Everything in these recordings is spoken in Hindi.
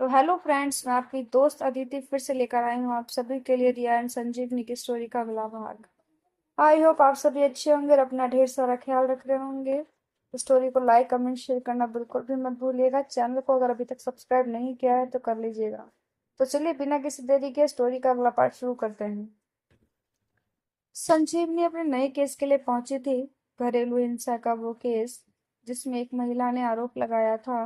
तो हेलो फ्रेंड्स, मैं आपकी दोस्त अदिति फिर से लेकर आई हूँ आप सभी के लिए रिया एंड संजीवनी की स्टोरी का अगला भाग। आई होप आप सभी अच्छे होंगे और अपना ढेर सारा ख्याल रख रहे होंगे। स्टोरी को लाइक कमेंट शेयर करना बिल्कुल भी मत भूलिएगा। चैनल को अगर अभी तक सब्सक्राइब नहीं किया है तो कर लीजिएगा। तो चलिए बिना किसी देरी के स्टोरी का अगला पार्ट शुरू करते हैं। संजीवनी अपने नए केस के लिए पहुंची थी। घरेलू हिंसा का वो केस जिसमें एक महिला ने आरोप लगाया था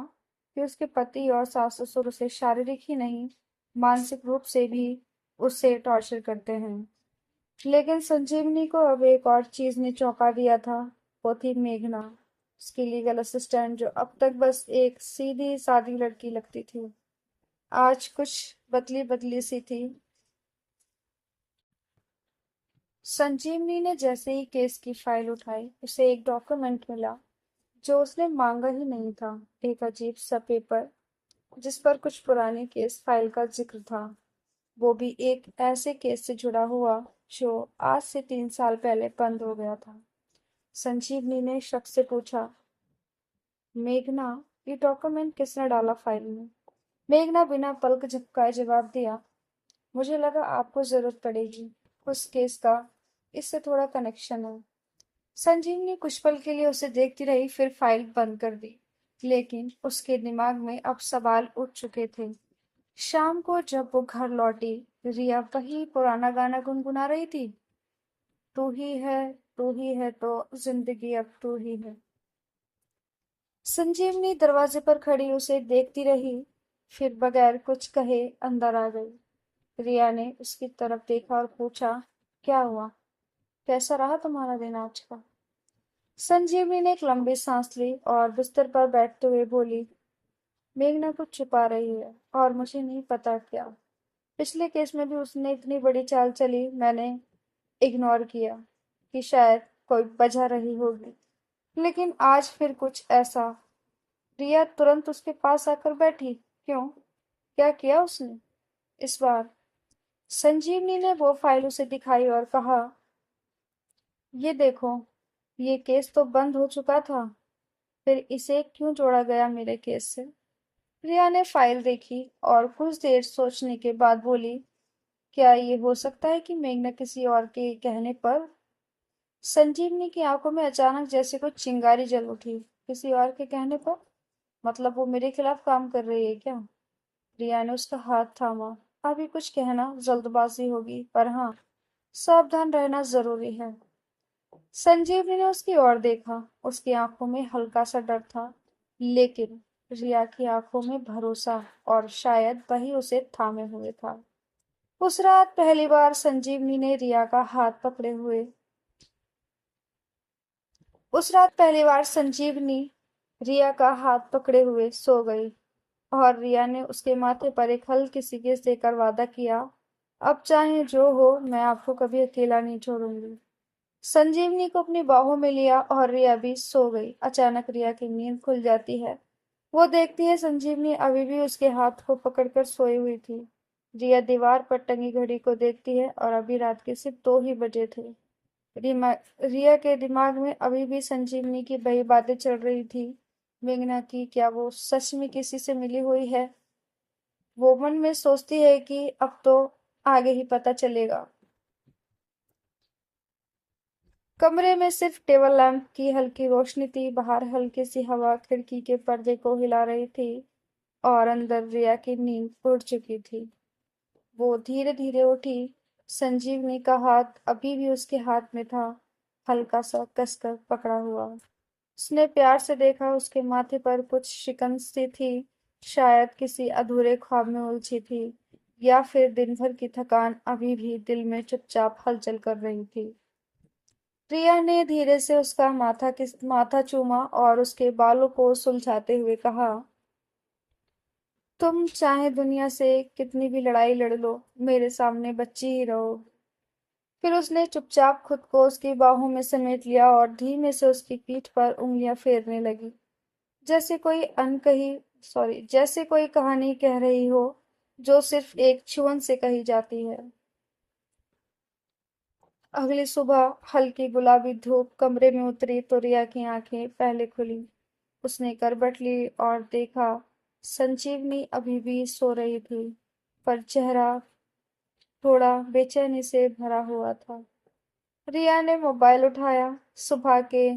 कि उसके पति और सास ससुर उसे शारीरिक ही नहीं, मानसिक रूप से भी उससे टॉर्चर करते हैं। लेकिन संजीवनी को अब एक और चीज ने चौंका दिया था। वो थी मेघना, उसकी लीगल असिस्टेंट, जो अब तक बस एक सीधी सादी लड़की लगती थी, आज कुछ बदली बदली सी थी। संजीवनी ने जैसे ही केस की फाइल उठाई, उसे एक डॉक्यूमेंट मिला जो उसने मांगा ही नहीं था। एक अजीब सा पेपर जिस पर कुछ पुराने केस फाइल का जिक्र था, वो भी एक ऐसे केस से जुड़ा हुआ जो आज से 3 साल पहले बंद हो गया था। संजीवनी ने शक से पूछा, मेघना, ये डॉक्यूमेंट किसने डाला फाइल में? मेघना बिना पलक झपकाए जवाब दिया, मुझे लगा आपको जरूरत पड़ेगी, उस केस का इससे थोड़ा कनेक्शन है। संजीवनी कुछ पल के लिए उसे देखती रही, फिर फाइल बंद कर दी। लेकिन उसके दिमाग में अब सवाल उठ चुके थे। शाम को जब वो घर लौटी, रिया वही पुराना गाना गुनगुना रही थी, तू ही है, तू ही है तो जिंदगी अब तू ही है। संजीवनी दरवाजे पर खड़ी उसे देखती रही, फिर बगैर कुछ कहे अंदर आ गई। रिया ने उसकी तरफ देखा और पूछा, क्या हुआ? कैसा रहा तुम्हारा दिन आज का? संजीवनी ने एक लंबी सांस ली और बिस्तर पर बैठते हुए बोली, मेघना कुछ छुपा रही है और मुझे नहीं पता क्या। पिछले केस में भी उसने इतनी बड़ी चाल चली, मैंने इग्नोर किया कि शायद कोई वजह रही होगी, लेकिन आज फिर कुछ ऐसा। रिया तुरंत उसके पास आकर बैठी। क्यों? क्या किया उसने इस बार? संजीवनी ने वो फाइल उसे दिखाई और कहा, ये देखो, ये केस तो बंद हो चुका था, फिर इसे क्यों जोड़ा गया मेरे केस से? रिया ने फाइल देखी और कुछ देर सोचने के बाद बोली, क्या ये हो सकता है कि मेघना किसी और के कहने पर? संजीवनी की आंखों में अचानक जैसे कुछ चिंगारी जल उठी। किसी और के कहने पर? मतलब वो मेरे खिलाफ काम कर रही है क्या? रिया ने उसका हाथ थामा। अभी कुछ कहना जल्दबाजी होगी, पर हाँ, सावधान रहना जरूरी है। संजीवनी ने उसकी ओर देखा। उसकी आंखों में हल्का सा डर था, लेकिन रिया की आंखों में भरोसा, और शायद वही उसे थामे हुए था। उस रात पहली बार संजीवनी ने रिया का हाथ पकड़े हुए उस रात पहली बार संजीवनी रिया का हाथ पकड़े हुए सो गई, और रिया ने उसके माथे पर एक हल्की सी किस देकर वादा किया, अब चाहे जो हो, मैं आपको कभी अकेला नहीं छोड़ूंगी। संजीवनी को अपनी बाहों में लिया और रिया भी सो गई। अचानक रिया की नींद खुल जाती है। वो देखती है संजीवनी अभी भी उसके हाथ को पकड़कर सोई हुई थी। रिया दीवार पर टंगी घड़ी को देखती है और अभी रात के सिर्फ 2 ही बजे थे। रिया के दिमाग में अभी भी संजीवनी की वही बातें चल रही थी। मेघना की, क्या वो सच में किसी से मिली हुई है? वो मन में सोचती है कि अब तो आगे ही पता चलेगा। कमरे में सिर्फ टेबल लैंप की हल्की रोशनी थी। बाहर हल्की सी हवा खिड़की के पर्दे को हिला रही थी, और अंदर रिया की नींद उड़ चुकी थी। वो धीरे धीरे उठी। संजीवनी का हाथ अभी भी उसके हाथ में था, हल्का सा कसकर पकड़ा हुआ। उसने प्यार से देखा। उसके माथे पर कुछ शिकन सी थी, शायद किसी अधूरे ख्वाब में उलझी थी, या फिर दिन भर की थकान अभी भी दिल में चुपचाप हलचल कर रही थी। प्रिया ने धीरे से उसका माथा चूमा और उसके बालों को सुलझाते हुए कहा, तुम चाहे दुनिया से कितनी भी लड़ाई लड़ लो, मेरे सामने बच्ची ही रहो। फिर उसने चुपचाप खुद को उसकी बाहों में समेट लिया और धीमे से उसकी पीठ पर उंगलियां फेरने लगी, जैसे कोई अनकही जैसे कोई कहानी कह रही हो जो सिर्फ एक छुअन से कही जाती है। अगली सुबह हल्की गुलाबी धूप कमरे में उतरी तो रिया की आंखें पहले खुली। उसने करवट ली और देखा, संजीवनी अभी भी सो रही थी, पर चेहरा थोड़ा बेचैनी से भरा हुआ था। रिया ने मोबाइल उठाया। सुबह के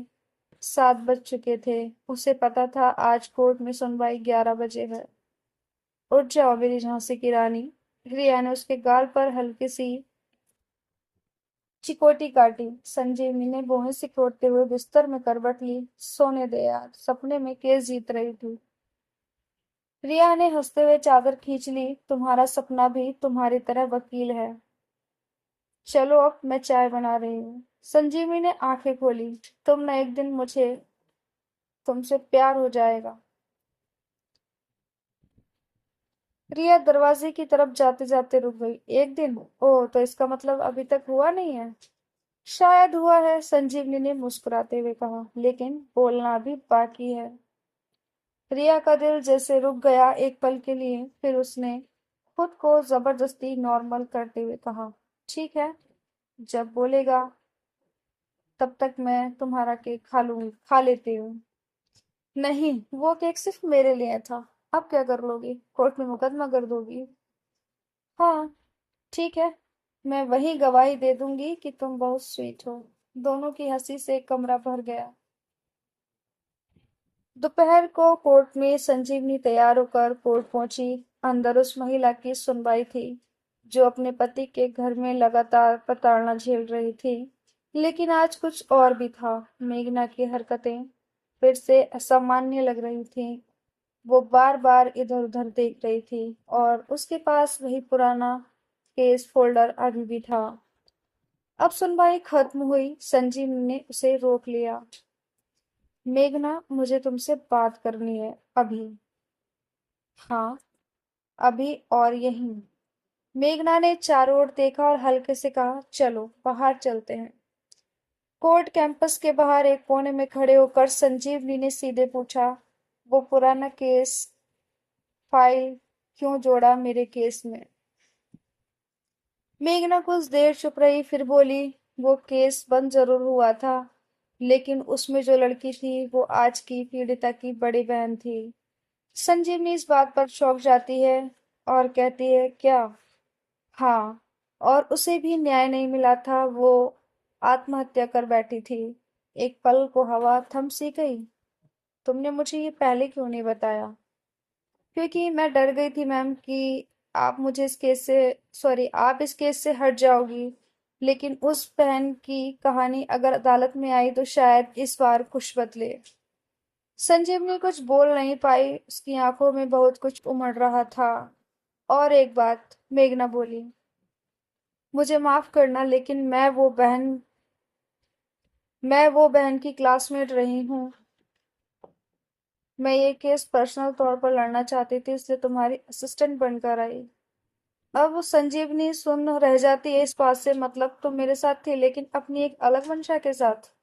7 बज चुके थे। उसे पता था आज कोर्ट में सुनवाई 11 बजे है। उठ जाओ मेरी झांसी की रानी। रिया ने उसके गाल पर हल्की सी चिकोटी काटी। संजीवनी ने भौहें सिकोड़ते हुए बिस्तर में करवट ली। सोने दे यार, सपने में केस जीत रही थी। रिया ने हंसते हुए चादर खींच ली। तुम्हारा सपना भी तुम्हारी तरह वकील है। चलो अब मैं चाय बना रही हूँ। संजीवनी ने आंखें खोली। तुम न एक दिन मुझे तुमसे प्यार हो जाएगा। रिया दरवाजे की तरफ जाते जाते रुक गई। एक दिन? ओह, तो इसका मतलब अभी तक हुआ नहीं है। शायद हुआ है, संजीवनी ने मुस्कुराते हुए कहा, लेकिन बोलना भी बाकी है। रिया का दिल जैसे रुक गया एक पल के लिए। फिर उसने खुद को जबरदस्ती नॉर्मल करते हुए कहा, ठीक है, जब बोलेगा। तब तक मैं तुम्हारा केक खा लेती हूँ। नहीं, वो केक सिर्फ मेरे लिए था। अब क्या कर लोगी? कोर्ट में मुकदमा कर दोगी? हाँ, ठीक है। मैं वही गवाही दे दूंगी कि तुम बहुत स्वीट हो। दोनों की हंसी से कमरा भर गया। दोपहर को कोर्ट में संजीवनी तैयार होकर कोर्ट पहुंची। अंदर उस महिला की सुनवाई थी, जो अपने पति के घर में लगातार प्रताड़ना झेल रही थी। लेकिन आज कुछ और भी था। मेघना की हरकतें फिर से असामान्य लग रही थीं। वो बार-बार इधर-उधर देख रही थी और उसके पास वही पुराना केस फोल्डर अभी भी था। अब सुनवाई खत्म हुई। संजीवनी ने उसे रोक लिया। मेघना, मुझे तुमसे बात करनी है अभी। हाँ, अभी और यहीं। मेघना ने चारों ओर देखा और हल्के से कहा, चलो बाहर चलते हैं। कोर्ट कैंपस के बाहर एक कोने में खड़े होकर संजीवनी ने सीधे पूछा, वो पुराना केस फाइल क्यों जोड़ा मेरे केस में? मेघना कुछ देर चुप रही, फिर बोली, वो केस बंद जरूर हुआ था, लेकिन उसमें जो लड़की थी वो आज की पीड़िता की बड़ी बहन थी। संजीवनी इस बात पर चौंक जाती है और कहती है, क्या? हाँ, और उसे भी न्याय नहीं मिला था। वो आत्महत्या कर बैठी थी। एक पल को हवा थम सी गई। तुमने मुझे ये पहले क्यों नहीं बताया? क्योंकि मैं डर गई थी मैम कि आप मुझे इस केस से सॉरी आप इस केस से हट जाओगी। लेकिन उस बहन की कहानी अगर अदालत में आई तो शायद इस बार कुछ बदले। संजीवनी कुछ बोल नहीं पाई। उसकी आंखों में बहुत कुछ उमड़ रहा था। और एक बात, मेघना बोली, मुझे माफ करना, लेकिन मैं वो बहन की क्लासमेट रही हूँ। मैं ये केस पर्सनल तौर पर लड़ना चाहती थी, इसलिए तुम्हारी असिस्टेंट बनकर आई। अब वो संजीवनी सुन्न रह जाती है इस बात से, मतलब तुम मेरे साथ थी, लेकिन अपनी एक अलग मंशा के साथ।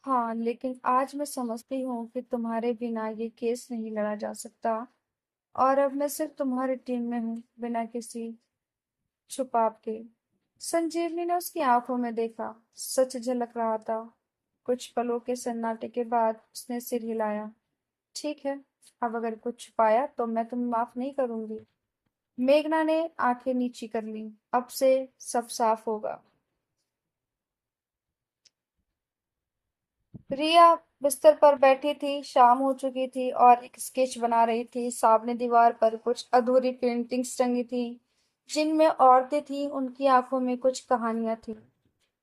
हाँ, लेकिन आज मैं समझती हूँ कि तुम्हारे बिना ये केस नहीं लड़ा जा सकता। और अब मैं सिर्फ तुम्हारी टीम में हूँ, बिना किसी छुपाव के। संजीवनी ने उसकी आंखों में देखा। सच झलक रहा था। कुछ पलों के सन्नाटे के बाद उसने सिर हिलाया। ठीक है, अब अगर कुछ छुपाया तो मैं तुम्हें माफ नहीं करूंगी। मेघना ने आंखें नीची कर लीं। अब से सब साफ होगा। रिया बिस्तर पर बैठी थी। शाम हो चुकी थी और एक स्केच बना रही थी। सामने दीवार पर कुछ अधूरी पेंटिंग्स टंगी थी, जिनमें औरतें थीं। उनकी आंखों में कुछ कहानियां थीं।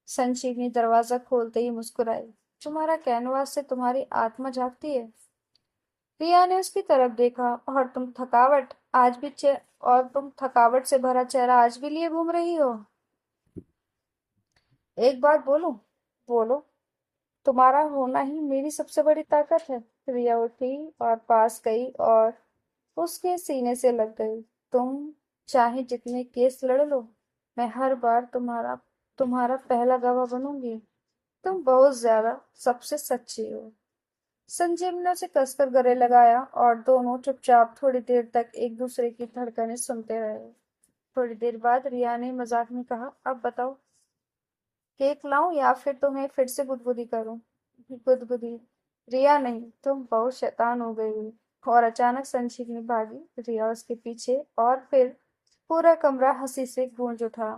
संजीवनी दरवाजा खोलते ही मुस्कुराई। तुम्हारा कैनवास से तुम्हारी आत्मा जागती है। रिया ने उसकी तरफ देखा। और तुम थकावट से भरा चेहरा आज भी लिए घूम रही हो। एक बात बोलूं? बोलो। तुम्हारा होना ही मेरी सबसे बड़ी ताकत है। रिया उठी और पास गई और उसके सीने से लग गई। तुम चाहे जितने केस लड़ लो, मैं हर बार तुम्हारा तुम्हारा पहला गवाह बनूंगी। तुम बहुत ज्यादा सबसे सच्ची हो। संजीव ने उसे कसकर गले लगाया और दोनों चुपचाप थोड़ी देर तक एक दूसरे की धड़कनें सुनते रहे। थोड़ी देर बाद रिया ने मजाक में कहा, अब बताओ, केक लाऊं या फिर तुम्हें फिर से गुदगुदी करूं? गुदगुदी। रिया नहीं, तुम बहुत शैतान हो गई हुई। और अचानक संजीवनी भागी, रिया उसके पीछे, और फिर पूरा कमरा हंसी से गूंज उठा।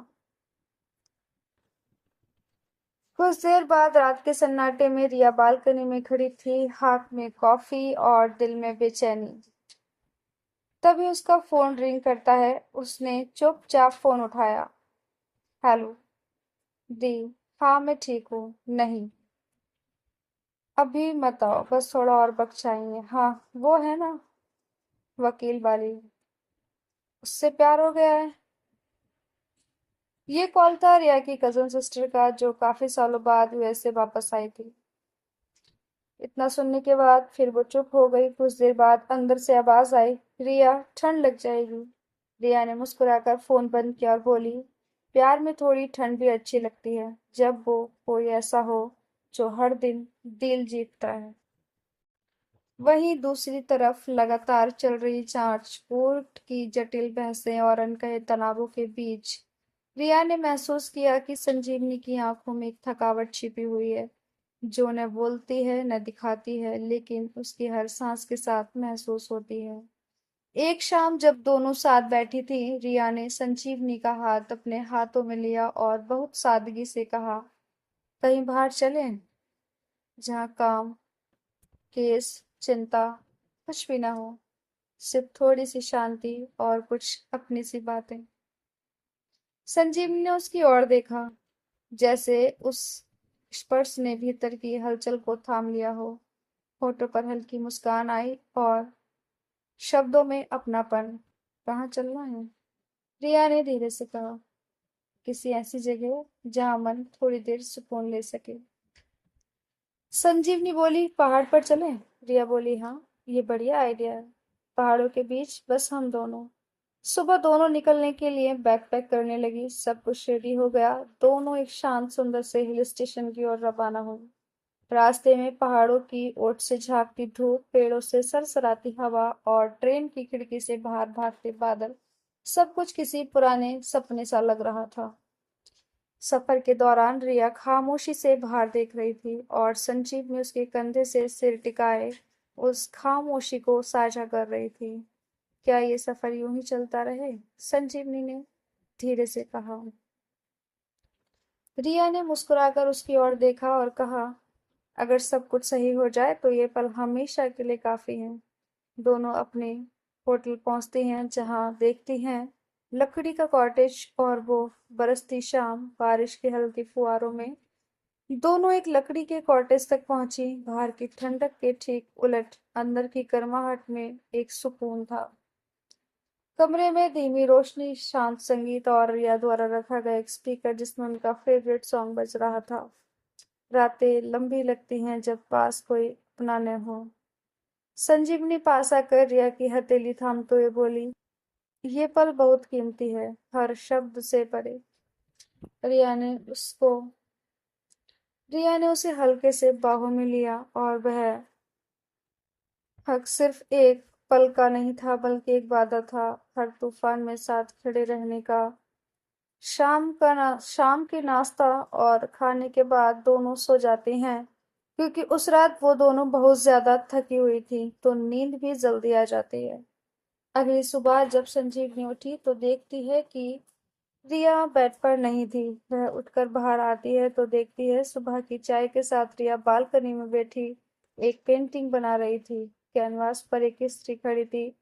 कुछ देर बाद रात के सन्नाटे में रिया बालकनी में खड़ी थी, हाथ में कॉफी और दिल में बेचैनी। तभी उसका फोन रिंग करता है। उसने चुपचाप फोन उठाया। हेलो। दी। हाँ मैं ठीक हूँ। नहीं, अभी मत आओ, बस थोड़ा और वक्त चाहिए। हाँ, वो है ना, वकील वाली, उससे प्यार हो गया है। ये कॉल था रिया की कजन सिस्टर का, जो काफी सालों बाद यूएस से वापस आई थी। इतना सुनने के बाद फिर वो चुप हो गई। कुछ देर बाद अंदर से आवाज आई, रिया ठंड लग जाएगी। रिया ने मुस्कुराकर फोन बंद किया और बोली, प्यार में थोड़ी ठंड भी अच्छी लगती है, जब वो कोई ऐसा हो जो हर दिन दिल जीतता है। वहीं दूसरी तरफ लगातार चल रही जांच, कोर्ट की जटिल बहसें और अनकहे तनावों के बीच रिया ने महसूस किया कि संजीवनी की आंखों में एक थकावट छिपी हुई है, जो न बोलती है न दिखाती है, लेकिन उसकी हर सांस के साथ महसूस होती है। एक शाम जब दोनों साथ बैठी थी, रिया ने संजीवनी का हाथ अपने हाथों में लिया और बहुत सादगी से कहा, कहीं बाहर चलें, जहाँ काम, केस, चिंता कुछ भी ना हो, सिर्फ थोड़ी सी शांति और कुछ अपनी सी बातें। संजीवनी ने उसकी ओर देखा, जैसे उस स्पर्श ने भीतर की हलचल को थाम लिया हो। होठों पर हल्की मुस्कान आई और शब्दों में अपनापन। कहाँ चलना है? रिया ने धीरे से कहा, किसी ऐसी जगह जहां मन थोड़ी देर सुकून ले सके। संजीवनी बोली, पहाड़ पर चलें? रिया बोली, हाँ, ये बढ़िया आइडिया है। पहाड़ों के बीच बस हम दोनों। सुबह दोनों निकलने के लिए बैग पैक करने लगी। सब कुछ रेडी हो गया। दोनों एक शांत सुंदर से हिल स्टेशन की ओर रवाना हुई। रास्ते में पहाड़ों की ओट से झांकती धूप, पेड़ों से सरसराती हवा और ट्रेन की खिड़की से बाहर भागते बादल, सब कुछ किसी पुराने सपने सा लग रहा था। सफर के दौरान रिया खामोशी से बाहर देख रही थी और संजीव ने उसके कंधे से सिर टिकाए उस खामोशी को साझा कर रही थी। क्या ये सफर यूं ही चलता रहे? संजीवनी ने धीरे से कहा। रिया ने मुस्कुराकर उसकी ओर देखा और कहा, अगर सब कुछ सही हो जाए तो ये पल हमेशा के लिए काफी हैं। दोनों अपने होटल पहुंचती हैं, जहां देखती हैं लकड़ी का कॉटेज, और वो बरसती शाम बारिश के हल्के फुहारों में। दोनों एक लकड़ी के कॉटेज तक पहुंची। बाहर की ठंडक के ठीक उलट अंदर की गर्माहट में एक सुकून था। कमरे में धीमी रोशनी, शांत संगीत और रिया द्वारा रखा गया एक स्पीकर जिसमें उनका फेवरेट सॉन्ग बज रहा था। रातें लंबी लगती हैं जब पास कोई अपना न हो। संजीवनी पास आकर रिया की हथेली थामते हुए बोली, ये पल बहुत कीमती है, हर शब्द से परे। रिया ने उसको रिया ने उसे हल्के से बाहों में लिया, और वह हक सिर्फ एक पल का नहीं था, बल्कि एक वादा था, हर तूफान में साथ खड़े रहने का। शाम के नाश्ता और खाने के बाद दोनों सो जाते हैं, क्योंकि उस रात वो दोनों बहुत ज्यादा थकी हुई थी, तो नींद भी जल्दी आ जाती है। अगली सुबह जब संजीवनी उठी तो देखती है कि रिया बेड पर नहीं थी। वह उठकर बाहर आती है तो देखती है सुबह की चाय के साथ रिया बालकनी में बैठी एक पेंटिंग बना रही थी। कैनवास पर एक स्त्री खड़ी थी,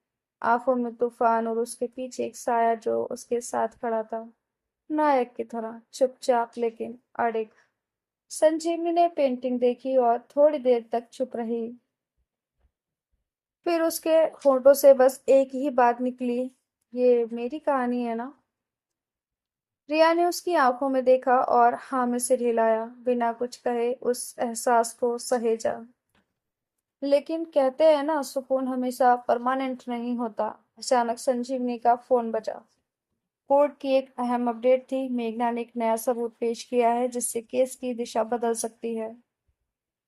आंखों में तूफान, और उसके पीछे एक साया जो उसके साथ खड़ा था, नायक की तरह, चुपचाप लेकिन अड़िग। संजीवनी ने पेंटिंग देखी और थोड़ी देर तक चुप रही। फिर उसके होठों से बस एक ही बात निकली, ये मेरी कहानी है ना? रिया ने उसकी आंखों में देखा और हाँ में सिर हिलाया, बिना कुछ कहे उस एहसास को सहेजा। लेकिन कहते हैं ना, सुकून हमेशा परमानेंट नहीं होता। अचानक संजीवनी का फोन बजा। कोर्ट की एक अहम अपडेट थी। मेघना ने एक नया सबूत पेश किया है जिससे केस की दिशा बदल सकती है।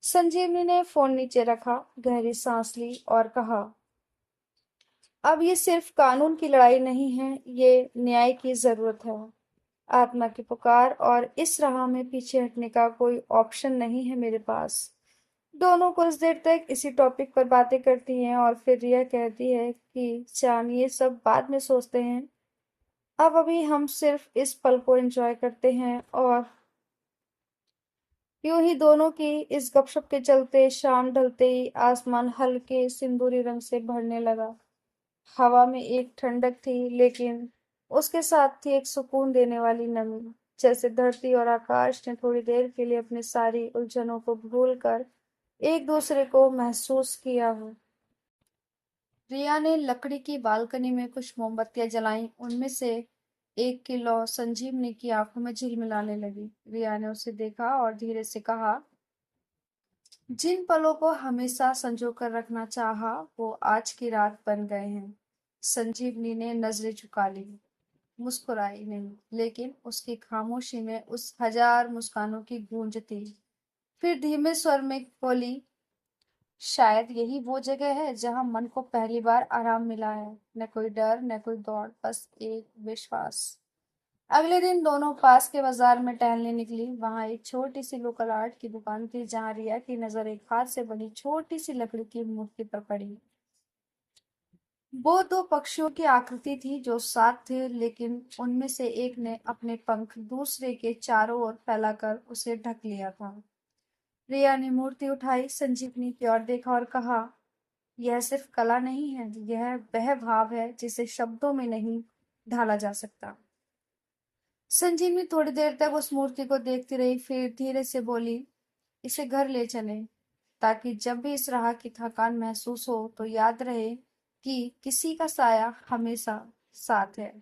संजीवनी ने फोन नीचे रखा, गहरी सांस ली और कहा, अब ये सिर्फ कानून की लड़ाई नहीं है, ये न्याय की जरूरत है, आत्मा की पुकार, और इस राह में पीछे हटने का कोई ऑप्शन नहीं है मेरे पास। दोनों कुछ देर तक इसी टॉपिक पर बातें करती हैं और फिर रिया कहती है कि चांद ये सब बाद में सोचते हैं, अब अभी हम सिर्फ इस पल को एंजॉय करते हैं। और यूं ही दोनों की इस गपशप के चलते शाम ढलते ही आसमान हल्के सिंदूरी रंग से भरने लगा। हवा में एक ठंडक थी, लेकिन उसके साथ थी एक सुकून देने वाली नमी, जैसे धरती और आकाश ने थोड़ी देर के लिए अपनी सारी उलझनों को भूलकर एक दूसरे को महसूस किया हो। रिया ने लकड़ी की बालकनी में कुछ मोमबत्तियां जलाईं। उनमें से एक की लौ संजीवनी की आंखों में झिलमिलाने लगी। रिया ने उसे देखा और धीरे से कहा, जिन पलों को हमेशा संजो कर रखना चाहा, वो आज की रात बन गए हैं। संजीवनी ने नजरें झुका ली, मुस्कुराई नहीं, लेकिन उसकी खामोशी में उस हजार मुस्कानों की गूंज थी। फिर धीमे स्वर में बोली, शायद यही वो जगह है जहां मन को पहली बार आराम मिला है। न कोई डर, न कोई दौड़, बस एक विश्वास। अगले दिन दोनों पास के बाजार में टहलने निकली। वहां एक छोटी सी लोकल आर्ट की दुकान थी, जहां रिया की नजर एक हाथ से बनी छोटी सी लकड़ी की मूर्ति पर पड़ी। वो दो पक्षियों की आकृति थी जो साथ थे, लेकिन उनमें से एक ने अपने पंख दूसरे के चारों ओर फैलाकर उसे ढक लिया था। रिया ने मूर्ति उठाई, संजीवनी की ओर देखा और कहा, यह सिर्फ कला नहीं है, यह वह भाव है जिसे शब्दों में नहीं ढाला जा सकता। संजीवनी थोड़ी देर तक उस मूर्ति को देखती रही, फिर धीरे से बोली, इसे घर ले चलें, ताकि जब भी इस राह की थकान महसूस हो तो याद रहे कि किसी का साया हमेशा साथ है।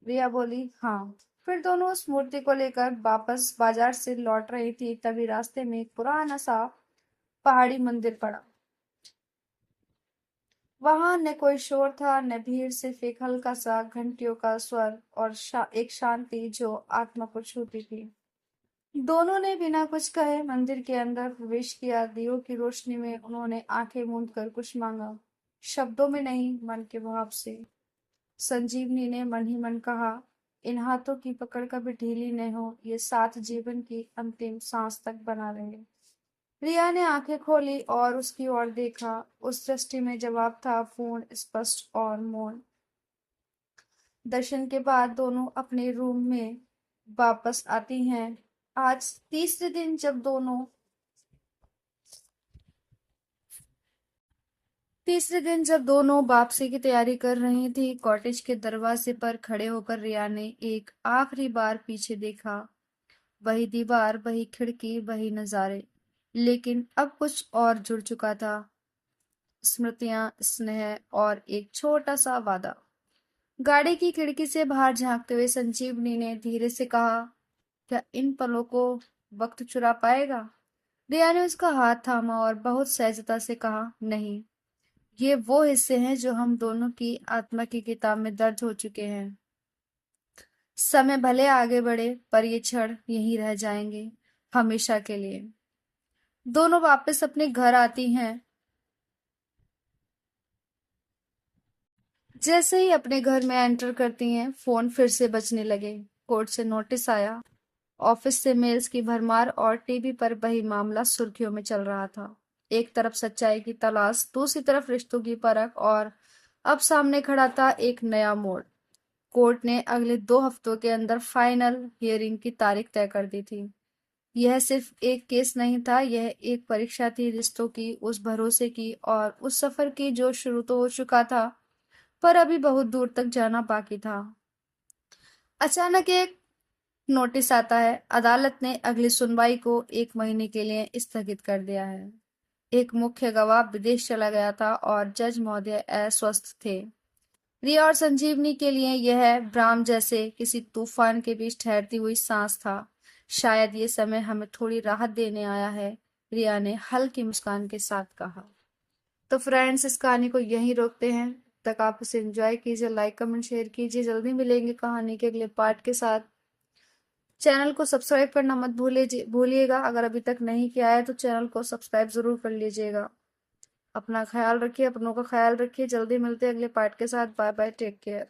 रिया बोली, हाँ। फिर दोनों उस मूर्ति को लेकर वापस बाजार से लौट रही थी, तभी रास्ते में एक पुराना सा पहाड़ी मंदिर पड़ा। वहां न कोई शोर था, न भीड़, सिर्फ एक हल्का सा घंटियों का स्वर और एक शांति जो आत्मा को छूती थी। दोनों ने बिना कुछ कहे मंदिर के अंदर प्रवेश किया। दियों की रोशनी में उन्होंने आंखें मूंद कर कुछ मांगा, शब्दों में नहीं, मन के भाव से। संजीवनी ने मन ही मन कहा, इन हाथों की पकड़ कभी ढीली न हो, ये साथ जीवन की अंतिम सांस तक बना रहे। रिया ने आंखें खोली और उसकी ओर देखा। उस दृष्टि में जवाब था, पूर्ण, स्पष्ट और मौन। दर्शन के बाद दोनों अपने रूम में वापस आती हैं। आज तीसरे दिन जब दोनों वापसी की तैयारी कर रही थी, कॉटेज के दरवाजे पर खड़े होकर रिया ने एक आखिरी बार पीछे देखा। वही दीवार, वही खिड़की, वही नजारे, लेकिन अब कुछ और जुड़ चुका था। स्मृतियां, स्नेह और एक छोटा सा वादा। गाड़ी की खिड़की से बाहर झांकते हुए संजीवनी ने धीरे से कहा, क्या इन पलों को वक्त चुरा पाएगा? रिया ने उसका हाथ थामा और बहुत सहजता से कहा, नहीं, ये वो हिस्से हैं जो हम दोनों की आत्मा की किताब में दर्ज हो चुके हैं। समय भले आगे बढ़े, पर ये क्षण यहीं रह जाएंगे, हमेशा के लिए। दोनों वापस अपने घर आती हैं। जैसे ही अपने घर में एंटर करती हैं, फोन फिर से बजने लगे। कोर्ट से नोटिस आया, ऑफिस से मेल्स की भरमार और टीवी पर वही मामला सुर्खियों में चल रहा था। एक तरफ सच्चाई की तलाश, दूसरी तरफ रिश्तों की परख, और अब सामने खड़ा था एक नया मोड़। कोर्ट ने अगले 2 हफ्तों के अंदर फाइनल हियरिंग की तारीख तय कर दी थी। यह सिर्फ एक केस नहीं था, यह एक परीक्षा थी, रिश्तों की, उस भरोसे की और उस सफर की जो शुरू तो हो चुका था, पर अभी बहुत दूर तक जाना बाकी था। अचानक एक नोटिस आता है, अदालत ने अगली सुनवाई को 1 महीने के लिए स्थगित कर दिया है। एक मुख्य गवाह विदेश चला गया था और जज महोदय अस्वस्थ थे। रिया और संजीवनी के लिए यह ब्राह्म जैसे किसी तूफान के बीच ठहरती हुई सांस था। शायद ये समय हमें थोड़ी राहत देने आया है, रिया ने हल्की मुस्कान के साथ कहा। तो फ्रेंड्स, इस कहानी को यहीं रोकते हैं। तब तक आप इसे एंजॉय कीजिए, लाइक कमेंट शेयर कीजिए। जल्दी मिलेंगे कहानी के अगले पार्ट के साथ। चैनल को सब्सक्राइब करना मत भूलिएगा। अगर अभी तक नहीं किया है तो चैनल को सब्सक्राइब जरूर कर लीजिएगा। अपना ख्याल रखिए, अपनों का ख्याल रखिए। जल्दी मिलते हैं अगले पार्ट के साथ। Bye bye, take care.